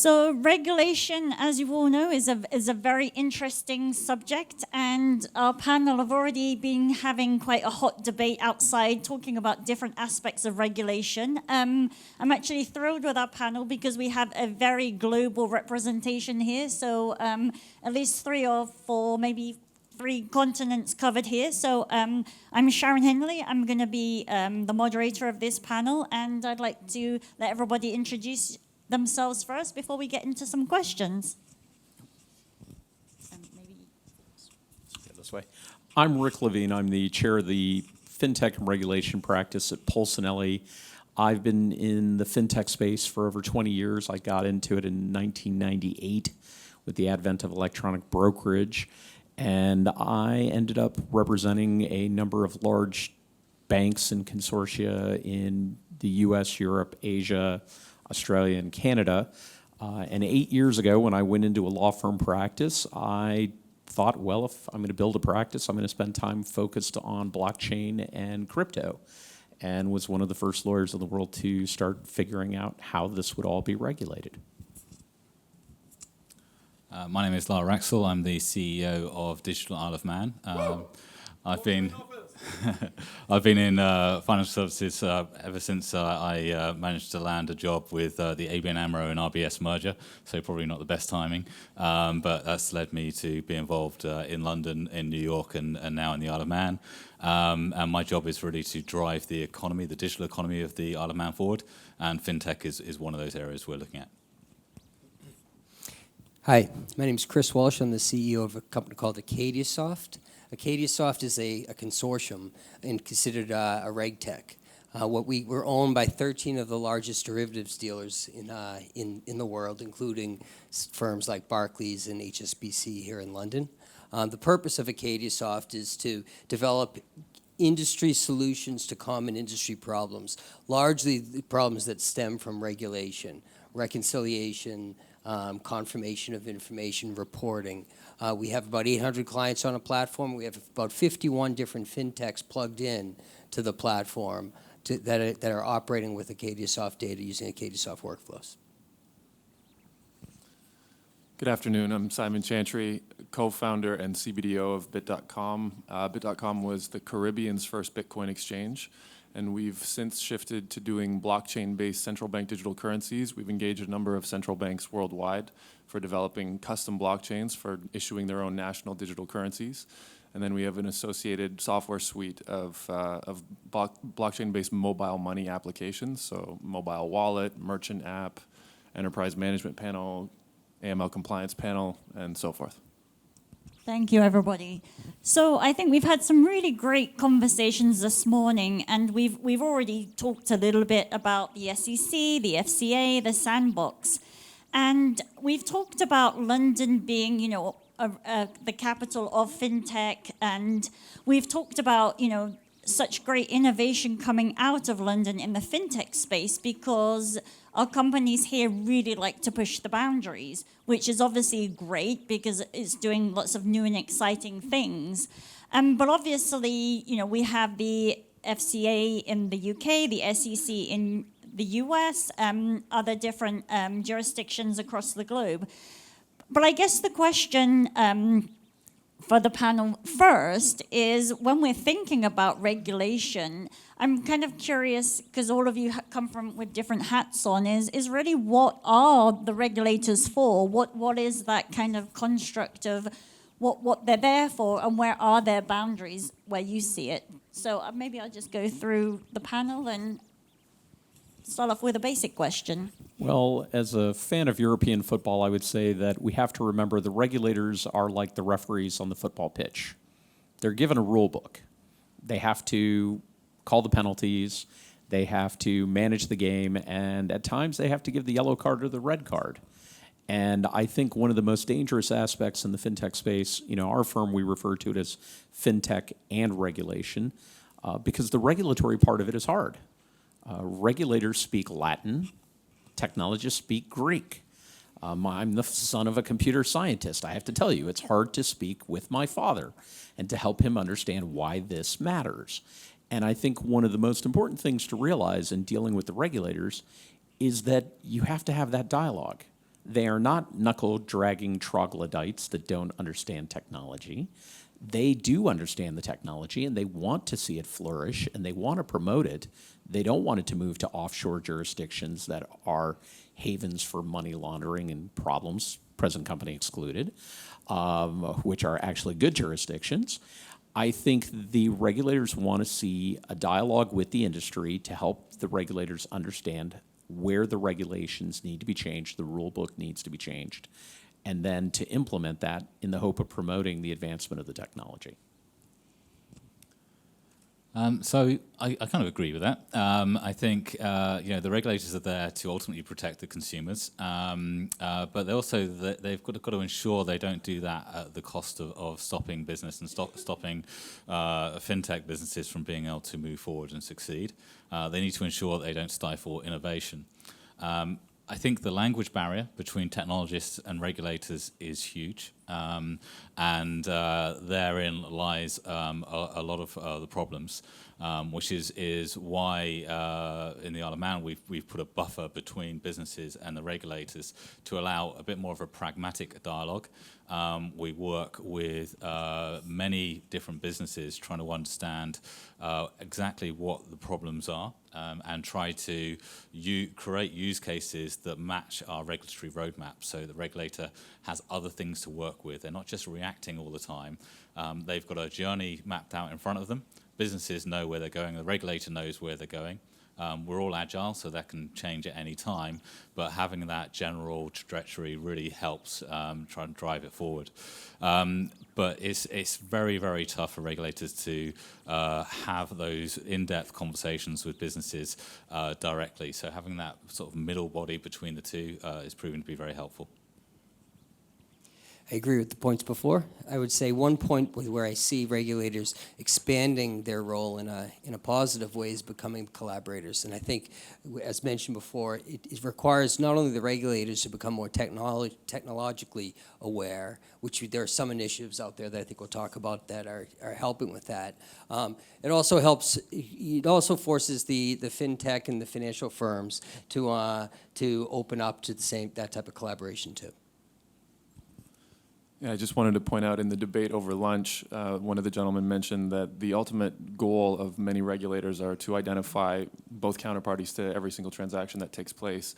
So regulation, as you all know, is a very interesting subject, and our panel have already been having quite a hot debate outside talking about different aspects of regulation. I'm actually thrilled with our panel because we have a very global representation here, so at least 3 or 4, maybe 3 continents covered here. So I'm Sharon Henley. I'm going to be the moderator of this panel, and I'd like to let everybody introduce themselves first before we get into some questions. This way. I'm Rick Levine. I'm the chair of the Fintech and Regulation practice at Polsinelli. I've been in the fintech space for over 20 years. I got into it in 1998 with the advent of electronic brokerage, and I ended up representing a number of large banks and consortia in the US, Europe, Asia, Australia, and Canada. And 8 years ago, when I went into a law firm practice, I thought, well, if I'm going to build a practice, I'm going to spend time focused on blockchain and crypto, and was one of the first lawyers in the world to start figuring out how this would all be regulated. My name is Lara Raxel. I'm the CEO of Digital Isle of Man. I've been in financial services ever since I managed to land a job with the ABN AMRO and RBS merger, so probably not the best timing, but that's led me to be involved in London, in New York, and now in the Isle of Man. And my job is really to drive the economy, the digital economy of the Isle of Man forward, and fintech is one of those areas we're looking at. Hi, my name is Chris Walsh. I'm the CEO of a company called AcadiaSoft. AcadiaSoft is a consortium and considered a RegTech. We're owned by 13 of the largest derivatives dealers in the world, including firms like Barclays and HSBC here in London. The purpose of AcadiaSoft is to develop industry solutions to common industry problems, largely the problems that stem from regulation, reconciliation, confirmation of information, reporting. We have about 800 clients on a platform. We have about 51 different fintechs plugged in to the platform that are operating with AcadiaSoft data using AcadiaSoft workflows. Good afternoon. I'm Simon Chantry, co-founder and CBDO of Bit.com. Bit.com was the Caribbean's first Bitcoin exchange, and we've since shifted to doing blockchain-based central bank digital currencies. We've engaged a number of central banks worldwide for developing custom blockchains for issuing their own national digital currencies. And then we have an associated software suite of blockchain-based mobile money applications, so mobile wallet, merchant app, enterprise management panel, AML compliance panel, and so forth. Thank you, everybody. So I think we've had some really great conversations this morning, and we've already talked a little bit about the SEC, the FCA, the Sandbox. And we've talked about London being, the capital of fintech, and we've talked about, such great innovation coming out of London in the fintech space because our companies here really like to push the boundaries, which is obviously great because it's doing lots of new and exciting things. But obviously, we have the FCA in the UK, the SEC in the US, other different jurisdictions across the globe. But I guess the question for the panel first is when we're thinking about regulation, I'm kind of curious, because all of you come from with different hats on, is really what are the regulators for? What is that kind of construct of what they're there for, and where are their boundaries where you see it? So maybe I'll just go through the panel and start off with a basic question. Well, as a fan of European football, I would say that we have to remember the regulators are like the referees on the football pitch. They're given a rule book. They have to call the penalties, they have to manage the game, and at times they have to give the yellow card or the red card. And I think one of the most dangerous aspects in the fintech space, our firm, we refer to it as fintech and regulation, because the regulatory part of it is hard. Regulators speak Latin, technologists speak Greek. I'm the son of a computer scientist. I have to tell you, it's hard to speak with my father and to help him understand why this matters. And I think one of the most important things to realize in dealing with the regulators is that you have to have that dialogue. They are not knuckle-dragging troglodytes that don't understand technology. They do understand the technology, and they want to see it flourish, and they want to promote it. They don't want it to move to offshore jurisdictions that are havens for money laundering and problems, present company excluded, which are actually good jurisdictions. I think the regulators want to see a dialogue with the industry to help the regulators understand where the regulations need to be changed, the rule book needs to be changed, and then to implement that in the hope of promoting the advancement of the technology. So I kind of agree with that. I think the regulators are there to ultimately protect the consumers, but they've got to ensure they don't do that at the cost of stopping business and stopping fintech businesses from being able to move forward and succeed. They need to ensure that they don't stifle innovation. I think the language barrier between technologists and regulators is huge, and therein lies a lot of the problems, which is why in the Isle of Man we've put a buffer between businesses and the regulators to allow a bit more of a pragmatic dialogue. We work with many different businesses trying to understand exactly what the problems are and try to create use cases that match our regulatory roadmap so the regulator has other things to work with. They're not just reacting all the time. They've got a journey mapped out in front of them. Businesses know where they're going. The regulator knows where they're going. We're all agile, so that can change at any time, but having that general trajectory really helps try and drive it forward. But it's very, very tough for regulators to have those in-depth conversations with businesses directly. So having that sort of middle body between the two is proving to be very helpful. I agree with the points before. I would say one point where I see regulators expanding their role in a positive way is becoming collaborators. And I think, as mentioned before, it requires not only the regulators to become more technologically aware, which there are some initiatives out there that I think we'll talk about that are helping with that. It also helps. It also forces the fintech and the financial firms to open up to that type of collaboration too. Yeah, I just wanted to point out in the debate over lunch, one of the gentlemen mentioned that the ultimate goal of many regulators are to identify both counterparties to every single transaction that takes place.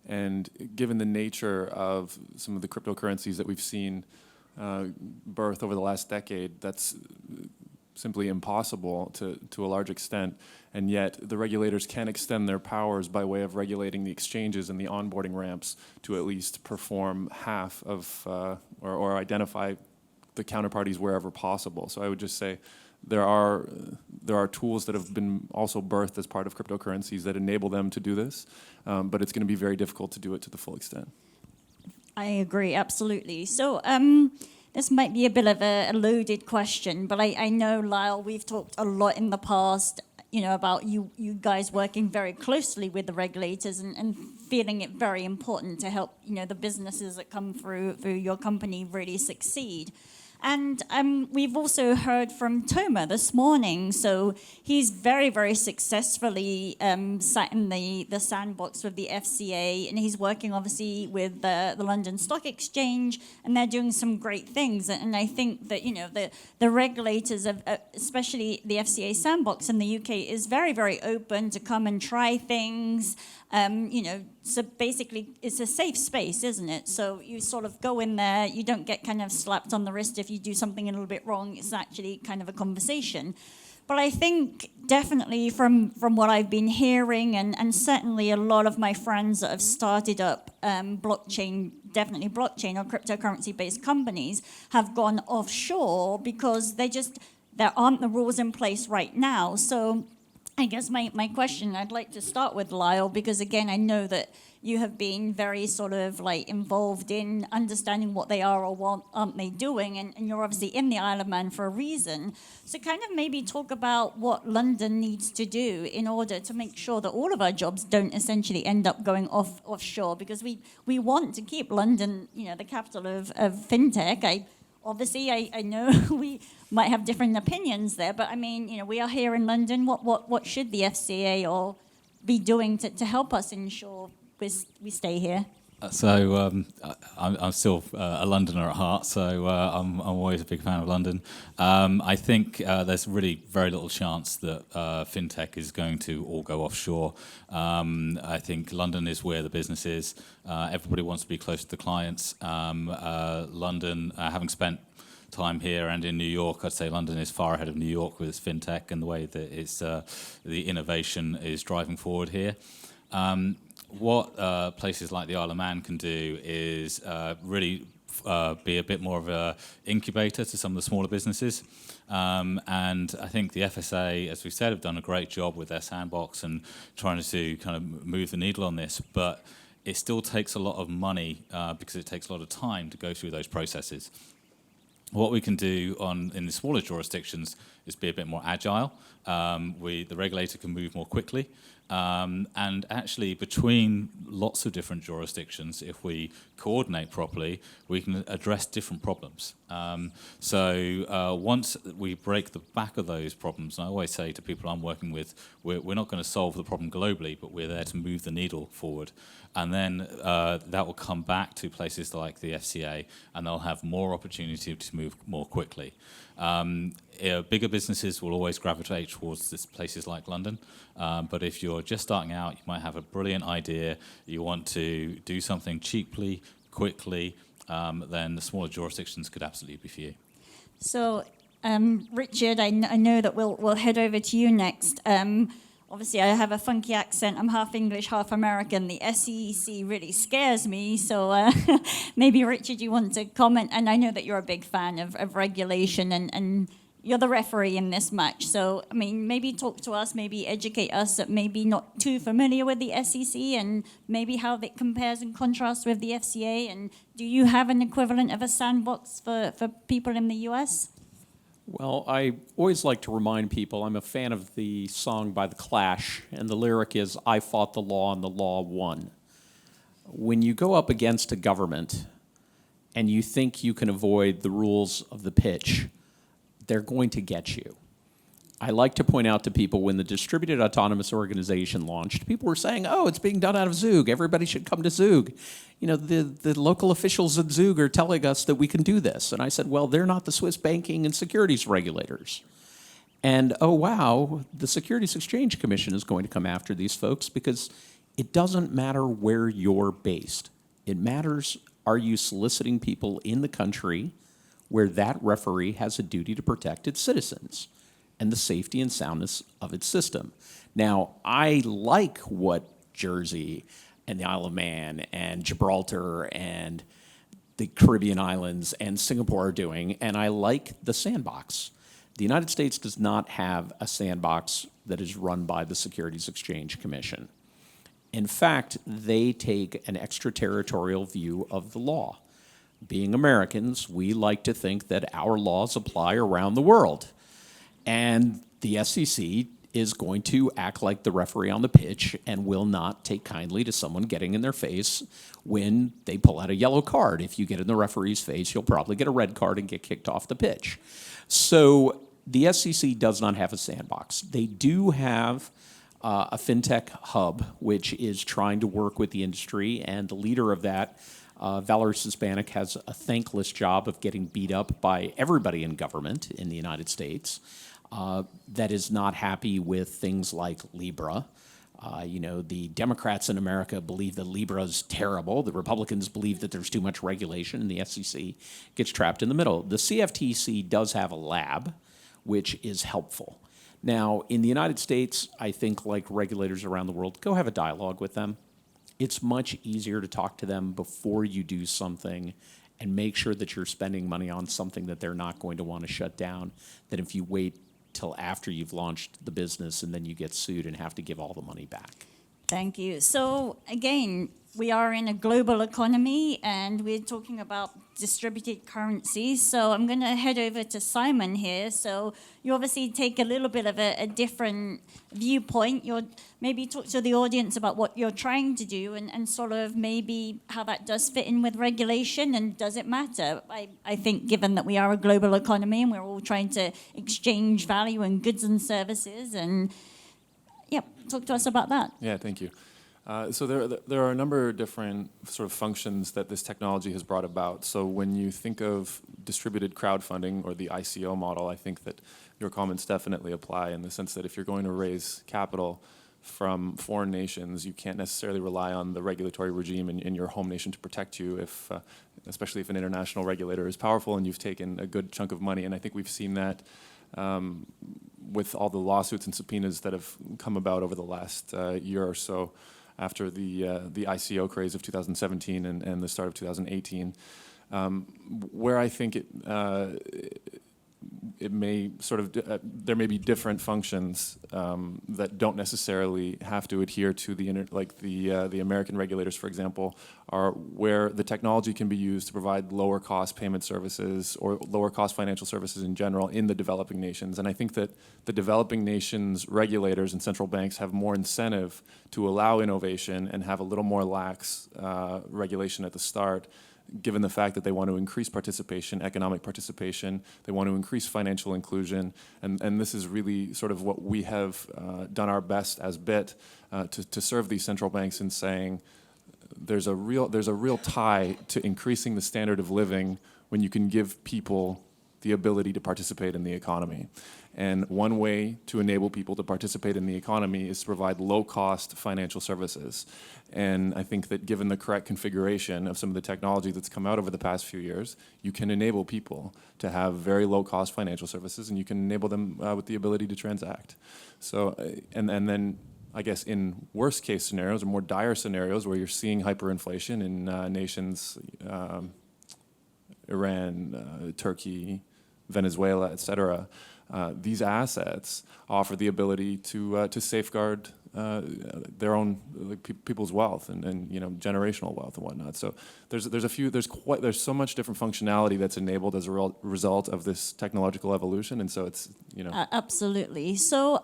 And given the nature of some of the cryptocurrencies that we've seen birth over the last decade, that's simply impossible to a large extent. And yet the regulators can extend their powers by way of regulating the exchanges and the onboarding ramps to at least perform half of or identify the counterparties wherever possible. So I would just say there are tools that have been also birthed as part of cryptocurrencies that enable them to do this, but it's going to be very difficult to do it to the full extent. I agree, absolutely. So this might be a bit of a loaded question, but I know, Lyle, we've talked a lot in the past, about you guys working very closely with the regulators and feeling it very important to help, the businesses that come through your company really succeed. And we've also heard from Toma this morning. So he's very, very successfully sat in the sandbox with the FCA, and he's working obviously with the London Stock Exchange, and they're doing some great things. And I think that the regulators, especially the FCA Sandbox in the UK, is very, very open to come and try things. So basically it's a safe space, isn't it? So you sort of go in there, you don't get kind of slapped on the wrist if you do something a little bit wrong. It's actually kind of a conversation. But I think definitely from what I've been hearing, and certainly a lot of my friends that have started up blockchain or cryptocurrency-based companies have gone offshore because there aren't the rules in place right now. So I guess my question, I'd like to start with Lyle, because again, I know that you have been very sort of involved in understanding what they are or what aren't they doing, and you're obviously in the Isle of Man for a reason. So kind of maybe talk about what London needs to do in order to make sure that all of our jobs don't essentially end up going offshore, because we want to keep London, the capital of fintech. Obviously, I know we might have different opinions there, but I mean, we are here in London. What should the FCA be doing to help us ensure we stay here? I'm still a Londoner at heart, so I'm always a big fan of London. I think there's really very little chance that fintech is going to all go offshore. I think London is where the business is. Everybody wants to be close to the clients. London, having spent time here and in New York, I'd say London is far ahead of New York with its fintech and the way that it's the innovation is driving forward here. What places like the Isle of Man can do is really be a bit more of an incubator to some of the smaller businesses. And I think the FSA, as we said, have done a great job with their sandbox and trying to kind of move the needle on this. But it still takes a lot of money because it takes a lot of time to go through those processes. What we can do in the smaller jurisdictions is be a bit more agile. The regulator can move more quickly. And actually, between lots of different jurisdictions, if we coordinate properly, we can address different problems. Once we break the back of those problems, and I always say to people I'm working with, we're not going to solve the problem globally, but we're there to move the needle forward. And then that will come back to places like the FCA, and they'll have more opportunity to move more quickly. Bigger businesses will always gravitate towards places like London, but if you're just starting out, you might have a brilliant idea, you want to do something cheaply, quickly, then the smaller jurisdictions could absolutely be for you. So, Richard, I know that we'll head over to you next. Obviously, I have a funky accent. I'm half English, half American. The SEC really scares me. So maybe, Richard, you want to comment. And I know that you're a big fan of regulation, and you're the referee in this match. So, I mean, maybe talk to us, maybe educate us that maybe not too familiar with the SEC, and maybe how that compares and contrasts with the FCA. And do you have an equivalent of a sandbox for people in the US? Well, I always like to remind people I'm a fan of the song by The Clash, and the lyric is, "I fought the law and the law won." When you go up against a government and you think you can avoid the rules of the pitch, they're going to get you. I like to point out to people when the distributed autonomous organization launched, people were saying, oh, it's being done out of Zug. Everybody should come to Zug. You know, the local officials at Zug are telling us that we can do this. And I said, well, they're not the Swiss banking and securities regulators. And, oh, wow, the Securities Exchange Commission is going to come after these folks because it doesn't matter where you're based. It matters, are you soliciting people in the country where that referee has a duty to protect its citizens and the safety and soundness of its system. Now, I like what Jersey and the Isle of Man and Gibraltar and the Caribbean islands and Singapore are doing, and I like the sandbox. The United States does not have a sandbox that is run by the Securities Exchange Commission. In fact, they take an extraterritorial view of the law. Being Americans, we like to think that our laws apply around the world. And the SEC is going to act like the referee on the pitch and will not take kindly to someone getting in their face when they pull out a yellow card. If you get in the referee's face, you'll probably get a red card and get kicked off the pitch. So the SEC does not have a sandbox. They do have a fintech hub, which is trying to work with the industry, and the leader of that, Valerie Hispanic, has a thankless job of getting beat up by everybody in government in the United States that is not happy with things like Libra. The Democrats in America believe that Libra is terrible. The Republicans believe that there's too much regulation, and the SEC gets trapped in the middle. The CFTC does have a lab, which is helpful. Now, in the United States, I think, like regulators around the world, go have a dialogue with them. It's much easier to talk to them before you do something and make sure that you're spending money on something that they're not going to want to shut down than if you wait till after you've launched the business and then you get sued and have to give all the money back. Thank you. So again, we are in a global economy and we're talking about distributed currencies. So I'm going to head over to Simon here. So you obviously take a little bit of a different viewpoint. You'll maybe talk to the audience about what you're trying to do and sort of maybe how that does fit in with regulation, and does it matter? I think given that we are a global economy and we're all trying to exchange value and goods and services, and talk to us about that. Yeah, thank you. So there are a number of different sort of functions that this technology has brought about. So when you think of distributed crowdfunding or the ICO model, I think that your comments definitely apply in the sense that if you're going to raise capital from foreign nations, you can't necessarily rely on the regulatory regime in your home nation to protect you, especially if an international regulator is powerful and you've taken a good chunk of money. And I think we've seen that with all the lawsuits and subpoenas that have come about over the last year or so after the ICO craze of 2017 and the start of 2018, where I think it may sort of there may be different functions that don't necessarily have to adhere to the American regulators, for example, are where the technology can be used to provide lower cost payment services or lower cost financial services in general in the developing nations. And I think that the developing nations regulators and central banks have more incentive to allow innovation and have a little more lax regulation at the start, given the fact that they want to increase participation, economic participation, they want to increase financial inclusion, and this is really sort of what we have done our best as BIT to serve these central banks in saying there's a real tie to increasing the standard of living when you can give people the ability to participate in the economy. And one way to enable people to participate in the economy is to provide low-cost financial services. And I think that given the correct configuration of some of the technology that's come out over the past few years, you can enable people to have very low-cost financial services, and you can enable them with the ability to transact. So, and then I guess in worst-case scenarios or more dire scenarios where you're seeing hyperinflation in nations, Iran, Turkey, Venezuela, et cetera, these assets offer the ability to safeguard their own people's wealth and generational wealth and whatnot. So there's so much different functionality that's enabled as a result of this technological evolution, and so it's absolutely. So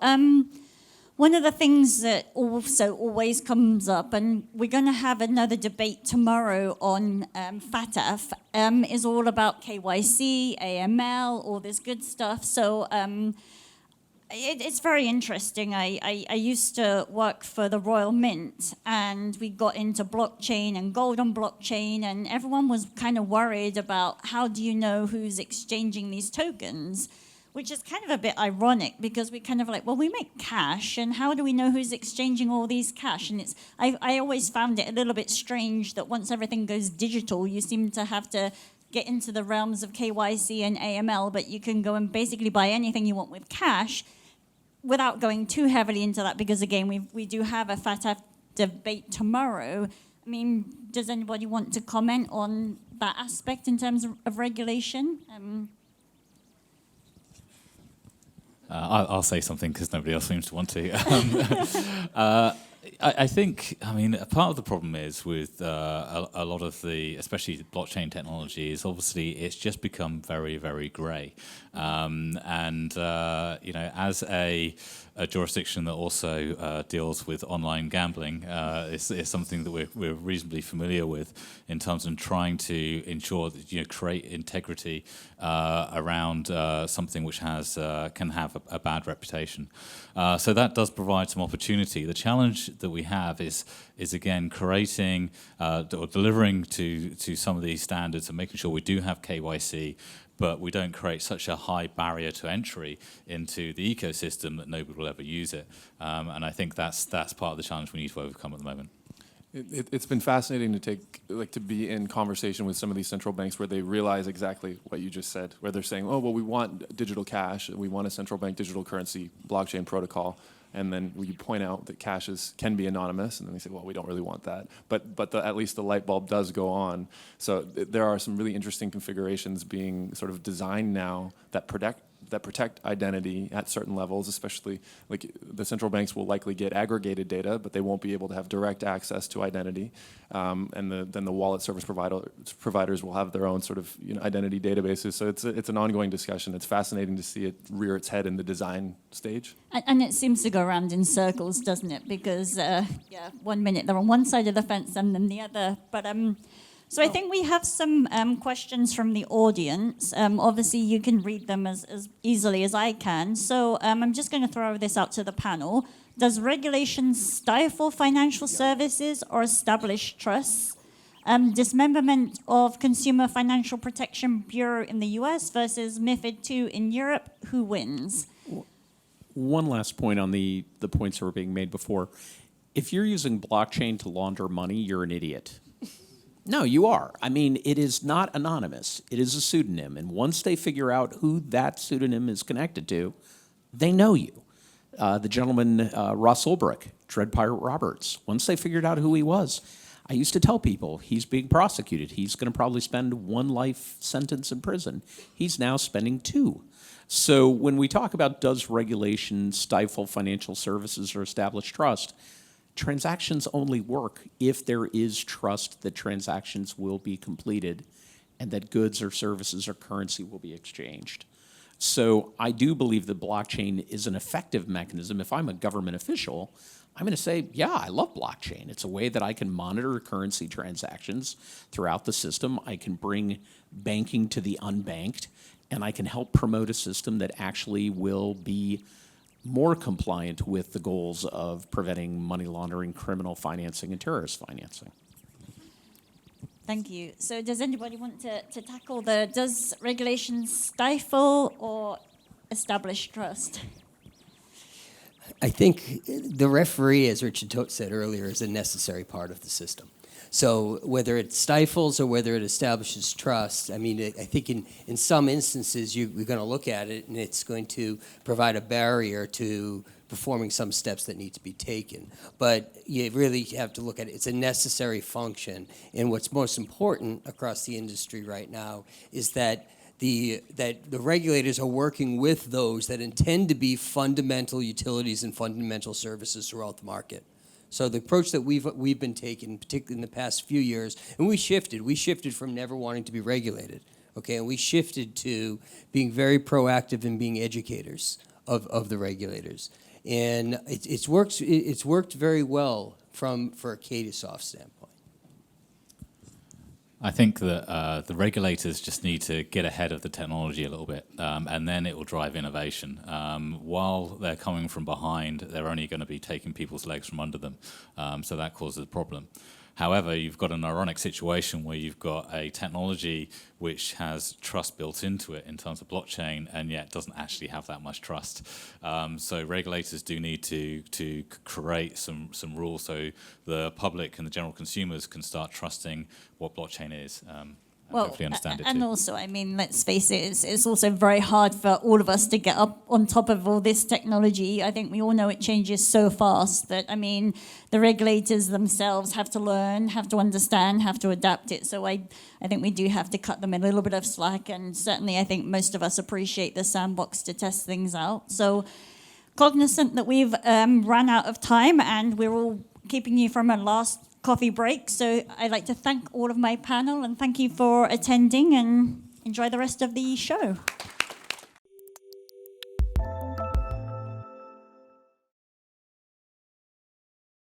one of the things that also always comes up, and we're going to have another debate tomorrow on FATF, is all about KYC, AML, all this good stuff. So it's very interesting. I used to work for the Royal Mint, and we got into blockchain and gold on blockchain, and everyone was kind of worried about how do you know who's exchanging these tokens, which is kind of a bit ironic because we kind of like, well, we make cash, and how do we know who's exchanging all these cash? And I always found it a little bit strange that once everything goes digital, you seem to have to get into the realms of KYC and AML, but you can go and basically buy anything you want with cash without going too heavily into that, because again, we do have a FATF debate tomorrow. I mean, does anybody want to comment on that aspect in terms of regulation? I'll say something because nobody else seems to want to. I think, part of the problem is with a lot of the, especially blockchain technology, is obviously it's just become very, very grey. As a jurisdiction that also deals with online gambling, is something that we're reasonably familiar with in terms of trying to ensure that create integrity around something which can have a bad reputation. So that does provide some opportunity. The challenge that we have is again creating or delivering to some of these standards and making sure we do have KYC, but we don't create such a high barrier to entry into the ecosystem that nobody will ever use it. And I think that's part of the challenge we need to overcome at the moment. It's been fascinating to be in conversation with some of these central banks where they realize exactly what you just said, where they're saying, oh, well, we want digital cash, we want a central bank digital currency blockchain protocol. And then you point out that cash can be anonymous, and then they say, well, we don't really want that. But at least the light bulb does go on. So there are some really interesting configurations being sort of designed now that protect identity at certain levels, especially like the central banks will likely get aggregated data, but they won't be able to have direct access to identity. And then the wallet service providers will have their own sort of identity databases. So it's an ongoing discussion. It's fascinating to see it rear its head in the design stage. And it seems to go around in circles, doesn't it? Because 1 minute they're on one side of the fence and then the other. But so I think we have some questions from the audience. Obviously, you can read them as easily as I can. So I'm just going to throw this out to the panel. Does regulation stifle financial services or establish trusts? Dismemberment of Consumer Financial Protection Bureau in the US versus MiFID II in Europe, who wins? One last point on the points that were being made before. If you're using blockchain to launder money, you're an idiot. No, you are. I mean, it is not anonymous. It is a pseudonym. And once they figure out who that pseudonym is connected to, they know you. The gentleman, Ross Ulbricht, Dread Pirate Roberts, once they figured out who he was, I used to tell people, he's being prosecuted. He's going to probably spend 1 life sentence in prison. He's now spending 2. So when we talk about does regulation stifle financial services or establish trust, transactions only work if there is trust that transactions will be completed and that goods or services or currency will be exchanged. So I do believe that blockchain is an effective mechanism. If I'm a government official, I'm going to say, yeah, I love blockchain. It's a way that I can monitor currency transactions throughout the system. I can bring banking to the unbanked, and I can help promote a system that actually will be more compliant with the goals of preventing money laundering, criminal financing, and terrorist financing. Thank you. So does anybody want to tackle does regulation stifle or establish trust? I think the referee, as Richard said earlier, is a necessary part of the system. So whether it stifles or whether it establishes trust, I mean, I think in some instances you're going to look at it and it's going to provide a barrier to performing some steps that need to be taken. But you really have to look at it. It's a necessary function. And what's most important across the industry right now is that the regulators are working with those that intend to be fundamental utilities and fundamental services throughout the market. So the approach that we've been taking, particularly in the past few years, and we shifted from never wanting to be regulated, okay, and we shifted to being very proactive and being educators of the regulators, and it's worked very well for Acadiasoft's standpoint. I think that the regulators just need to get ahead of the technology a little bit, and then it will drive innovation. While they're coming from behind, they're only going to be taking people's legs from under them, so that causes a problem. However, you've got an ironic situation where you've got a technology which has trust built into it in terms of blockchain, and yet doesn't actually have that much trust. So regulators do need to create some rules so the public and the general consumers can start trusting what blockchain is. Well, hopefully understand it and too. also, I mean, let's face it, it's also very hard for all of us to get up on top of all this technology. I think we all know it changes so fast that, I mean, the regulators themselves have to learn, have to understand, have to adapt it. So I think we do have to cut them a little bit of slack, and certainly I think most of us appreciate the sandbox to test things out. So cognizant that we've run out of time and we're all keeping you from a last coffee break. So I'd like to thank all of my panel and thank you for attending and enjoy the rest of the show.